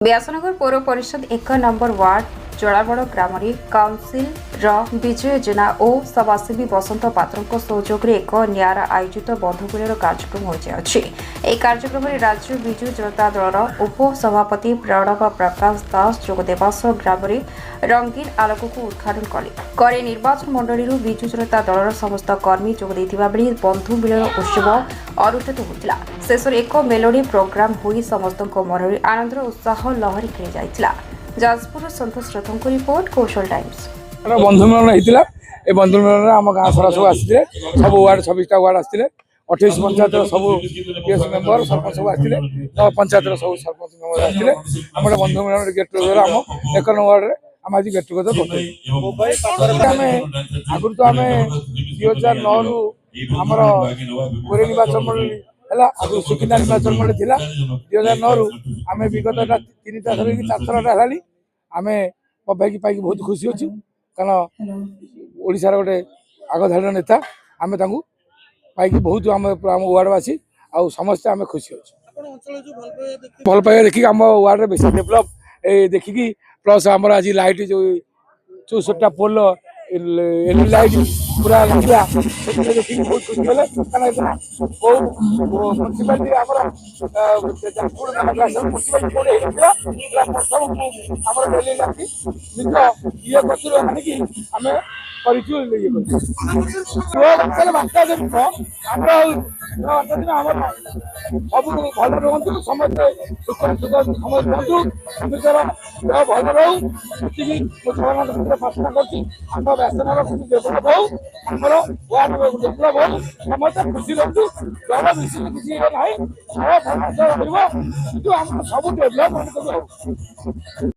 ବ୍ୟାସନଗର ପୌର ପରିଷଦ 1 number ward ଜଳାବଡ଼ ଗ୍ରାମରେ କାଉନସିଲର ବିଜୟ ଜେନା ଓ ସଭାସେବୀ ବସନ୍ତ ପାତ୍ରଙ୍କ ସହଯୋଗରେ ଏକ ନିଆରା ଆୟୋଜିତ ବନ୍ଧୁମିଳନ କାର୍ଯ୍ୟକ୍ରମ ହୋଇଯାଇଛି। ଏହି କାର୍ଯ୍ୟକ୍ରମରେ ରାଜ୍ୟ ବିଜୁ ଜନତା ଦଳର ଉପସଭାପତି ପ୍ରଣବ ପ୍ରକାଶ ଦାସ ଯୋଗଦେବା ସହ ଗ୍ରାମରେ ରଙ୍ଗୀନ ଆଲୋକକୁ ଉଦ୍ଘାଟନ କଲେ। ପରେ ନିର୍ବାଚନ ମଣ୍ଡଳୀରୁ ବିଜୁ ଜନତା ଦଳର ସମସ୍ତ କର୍ମୀ ଯୋଗ ଦେଇଥିବା ବେଳେ ବନ୍ଧୁ ମିଳନ ଉତ୍ସବ ଅନୁଷ୍ଠିତ ହୋଇଥିଲା। ଶେଷରେ ଏକ ମେଲୋଡି ପ୍ରୋଗ୍ରାମ ହୋଇ ସମସ୍ତଙ୍କ ମନରେ ଆନନ୍ଦର ଉତ୍ସାହ ଲହରୀ ଖେଳି ଯାଇଥିଲା। ଯାଜପୁର ସନ୍ତୋଷ ରଥଙ୍କ ରିପୋର୍ଟ କୌଶଳ ଟାଇମ୍ସ। बंधु मिलन होता है। बंधु मिलन आम गाँव सारा सब आसते सब वार्ड 26टा वार्ड आसते 28 पंचायत सब पीएस मेम्बर सरपंच सब आसते पंचायत सब सरपंच मेम्बर आसते आम बंधु मिलन गेट टुगेदर आम 1 नंबर वार्ड आम आज गेट टुगेदर करते आगुरी तो आम 2009 रु आमर पुरी निर्वाचन मंडली है आगुरी सुकिंदा निर्वाचन मंडली थी 2009 रु आम विगत 3 थर कि 4 थर है आम पबाई पाई बहुत खुशी अच्छु कारण ओडिशार गोटे आगधाड़ी नेता आम पाई बहुत आम वार्डवासी आ समस्ते आम खुशी अच्छे भल पाइबा देखिए आम वार्ड बेस डेभलप देखिकी प्लस आमर आज लाइट जो 64टा पोल एलईडी लाइट पूरा लगा देखिए बहुत खुशी है म्यूनिसिपालिटी सब भल रुहतु समस्ते सुख सुख समस्त रुहतु निजर देह भल रहू ये प्रार्थना कर व्यासनगर डेभलप हो आमर वार्ड डेभलप हो समस्त खुशी रुहतु दल मिशिक किसी ना सब डेभलप हो।